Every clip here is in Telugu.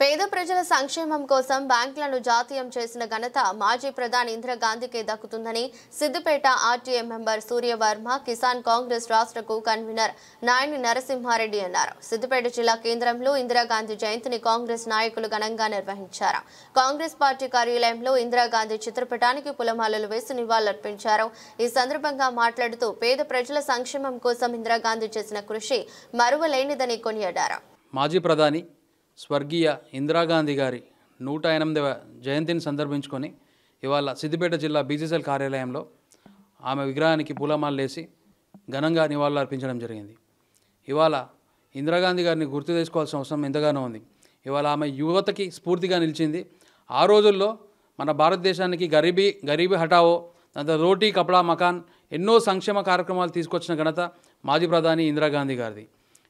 పేద ప్రజల సంక్షేమం కోసం బ్యాంకులను జాతీయం చేసిన ఘనత మాజీ ప్రధాని ఇందిరాగాంధీకే దక్కుతుందని సిద్దిపేట ఆర్టీఏ మెంబర్ సూర్యవర్మ కిసాన్ కాంగ్రెస్ రాష్ట్ర కన్వీనర్ నాయని నరసింహారెడ్డి అన్నారు. సిద్దిపేట జిల్లా కేంద్రంలో ఇందిరాగాంధీ జయంతిని కాంగ్రెస్ నాయకులు ఘనంగా నిర్వహించారు. కాంగ్రెస్ పార్టీ కార్యాలయంలో ఇందిరాగాంధీ చిత్రపటానికి పూలమాలలు వేసి నివాళులర్పించారు. ఈ సందర్భంగా మాట్లాడుతూ పేద ప్రజల సంక్షేమం కోసం ఇందిరాగాంధీ చేసిన కృషి మరువలేనిదని కొనియాడారు. మాజీ ప్రధాని స్వర్గీయ ఇందిరాగాంధీ గారి 108వ జయంతిని సందర్భించుకొని ఇవాళ సిద్దిపేట జిల్లా బీసీసీఎల్ కార్యాలయంలో ఆమె విగ్రహానికి పూలమాలలేసి ఘనంగా నివాళులు అర్పించడం జరిగింది. ఇవాళ ఇందిరాగాంధీ గారిని గుర్తు తెచ్చుకోవాల్సిన అవసరం ఎంతగానో ఉంది. ఇవాళ ఆమె యువతకి స్ఫూర్తిగా నిలిచింది. ఆ రోజుల్లో మన భారతదేశానికి గరీబీ హటావో, దాంతో రోటీ కపడా మకాన్ ఎన్నో సంక్షేమ కార్యక్రమాలు తీసుకొచ్చిన ఘనత మాజీ ప్రధాని ఇందిరాగాంధీ గారిది.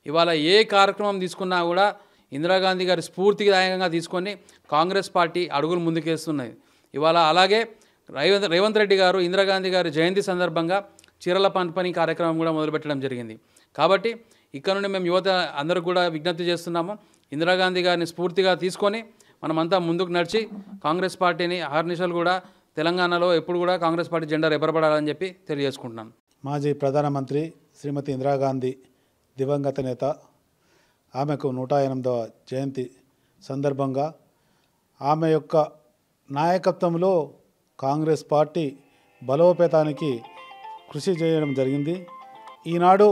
ఇవాళ ఏ కార్యక్రమం తీసుకున్నా కూడా ఇందిరాగాంధీ గారి స్ఫూర్తిదాయకంగా తీసుకొని కాంగ్రెస్ పార్టీ అడుగులు ముందుకేస్తున్నది. ఇవాళ అలాగే రేవంత్ రెడ్డి గారు ఇందిరాగాంధీ గారి జయంతి సందర్భంగా చీరల పంపిణీ కార్యక్రమం కూడా మొదలుపెట్టడం జరిగింది. కాబట్టి ఇక్కడ నుండి మేము యువత అందరూ కూడా విజ్ఞప్తి చేస్తున్నాము. ఇందిరాగాంధీ గారిని స్ఫూర్తిగా తీసుకొని మనమంతా ముందుకు నడిచి కాంగ్రెస్ పార్టీని అహర్నిశలు కూడా తెలంగాణలో ఎప్పుడు కూడా కాంగ్రెస్ పార్టీ జెండా ఎగరబడాలని చెప్పి తెలియజేసుకుంటున్నాను. మాజీ ప్రధానమంత్రి శ్రీమతి ఇందిరాగాంధీ దివంగత నేత, ఆమెకు 108వ జయంతి సందర్భంగా ఆమె యొక్క నాయకత్వంలో కాంగ్రెస్ పార్టీ బలోపేతానికి కృషి చేయడం జరిగింది. ఈనాడు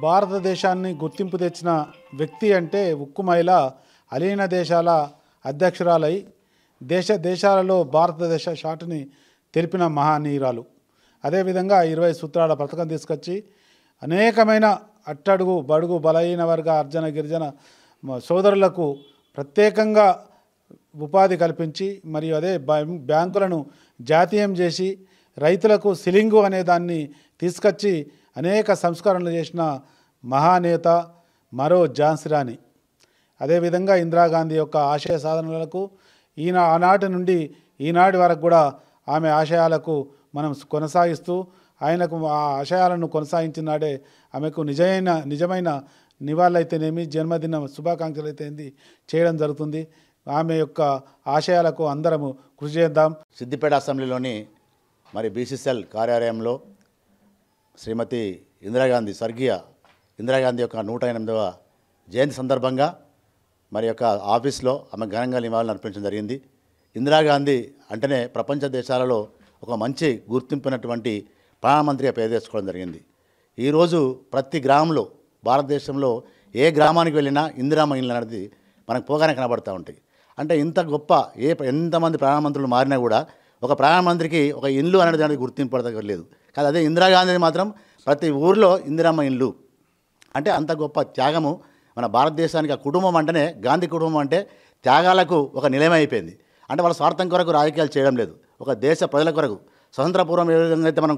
భారతదేశాన్ని గుర్తింపు తెచ్చిన వ్యక్తి అంటే ఉక్కు మహిళ, అలీన దేశాల అధ్యక్షురాలై దేశాలలో భారతదేశ షాటుని తెలిపిన మహానీయురాలు. అదేవిధంగా 20 సూత్రాల పథకం తీసుకొచ్చి అనేకమైన అట్టడుగు బడుగు బలహీన వర్గ అర్జన గిరిజన సోదరులకు ప్రత్యేకంగా ఉపాధి కల్పించి మరియు అదే బ్యాంకులను జాతీయం చేసి రైతులకు సిలింగు అనే దాన్ని తీసుకొచ్చి అనేక సంస్కరణలు చేసిన మహానేత, మరో ఝాన్సీ రాణి. అదేవిధంగా ఇందిరాగాంధీ యొక్క ఆశయ సాధనలకు ఆనాటి నుండి ఈనాటి వరకు కూడా ఆమె ఆశయాలకు మనం కొనసాగిస్తూ ఆయనకు ఆ ఆశయాలను కొనసాగించిన నాడే ఆమెకు నిజమైన నివాళులైతేనేమి, జన్మదిన శుభాకాంక్షలు అయితే చేయడం జరుగుతుంది. ఆమె యొక్క ఆశయాలకు అందరము కృషి చేద్దాం. సిద్దిపేట అసెంబ్లీలోని బీసీసీఎల్ కార్యాలయంలో శ్రీమతి స్వర్గీయ ఇందిరాగాంధీ యొక్క 108వ జయంతి సందర్భంగా యొక్క ఆఫీస్లో ఆమె ఘనంగా నివాళులు అర్పించడం జరిగింది. ఇందిరాగాంధీ అంటేనే ప్రపంచ దేశాలలో ఒక మంచి గుర్తింపునటువంటి ప్రధానమంత్రిగా పేరు తెచ్చుకోవడం జరిగింది. ఈరోజు ప్రతి గ్రామంలో, భారతదేశంలో ఏ గ్రామానికి వెళ్ళినా ఇందిరామ్మ ఇల్లు అనేది మనకు పోగానే కనబడుతూ ఉంటాయి. అంటే ఇంత గొప్ప ఎంతమంది ప్రధానమంత్రులు మారినా కూడా ఒక ప్రధానమంత్రికి ఒక ఇల్లు అనేది గుర్తింపు పడలేదు. కానీ అదే ఇందిరాగాంధీ మాత్రం ప్రతి ఊరిలో ఇందిరామ్మ ఇల్లు అంటే అంత గొప్ప త్యాగము. మన భారతదేశానికి ఆ కుటుంబం అంటేనే, గాంధీ కుటుంబం అంటే త్యాగాలకు ఒక నిలయం అయిపోయింది. అంటే వాళ్ళ స్వార్థం కొరకు రాజకీయాలు చేయడం లేదు, ఒక దేశ ప్రజల కొరకు. స్వతంత్ర పూర్వం ఏ విధంగా అయితే మనం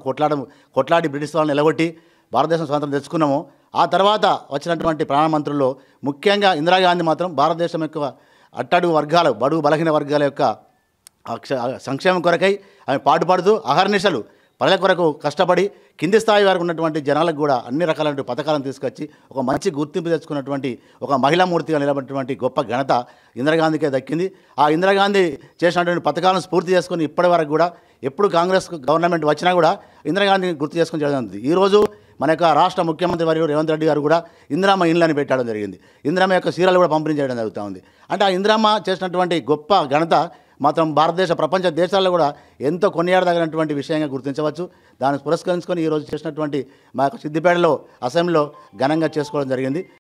కొట్లాడి బ్రిటిష్ వాళ్ళని నిలగొట్టి భారతదేశం స్వాతంత్రం తెచ్చుకున్నామో, ఆ తర్వాత వచ్చినటువంటి ప్రధానమంత్రుల్లో ముఖ్యంగా ఇందిరాగాంధీ మాత్రం భారతదేశం యొక్క అట్టడుగు వర్గాలు, బడుగు బలహీన వర్గాల యొక్క సంక్షేమం కొరకై ఆమె పాటుపడుతూ అహర్నిశలు ప్రజల కొరకు కష్టపడి కింది స్థాయి వరకు ఉన్నటువంటి జనాలకు కూడా అన్ని రకాలైన పథకాలను తీసుకొచ్చి ఒక మంచి గుర్తింపు తెచ్చుకున్నటువంటి ఒక మహిళా మూర్తిగా నిలబడినటువంటి గొప్ప ఘనత ఇందిరాగాంధీకే దక్కింది. ఆ ఇందిరాగాంధీ చేసినటువంటి పథకాలను స్ఫూర్తి చేసుకుని ఇప్పటి వరకు కూడా ఎప్పుడు కాంగ్రెస్ గవర్నమెంట్ వచ్చినా కూడా ఇందిరాగాంధీని గుర్తు చేసుకుని జరుగుతుంది. ఈరోజు మన యొక్క రాష్ట్ర ముఖ్యమంత్రి వర్యులు రేవంత్ రెడ్డి గారు కూడా ఇందిరామ్మ ఇల్లు అని పెట్టడం జరిగింది. ఇందిరామ్మ యొక్క సీరియల్ కూడా పంపిణీ చేయడం జరుగుతూ ఉంది. అంటే ఆ ఇందిరామ్మ చేసినటువంటి గొప్ప ఘనత మాత్రం భారతదేశ ప్రపంచ దేశాల్లో కూడా ఎంతో కొనియాడదగినటువంటి విషయంగా గుర్తించవచ్చు. దాన్ని పురస్కరించుకొని ఈరోజు చేసినటువంటి మా యొక్క సిద్దిపేటలో అసెంబ్లీలో ఘనంగా చేసుకోవడం జరిగింది.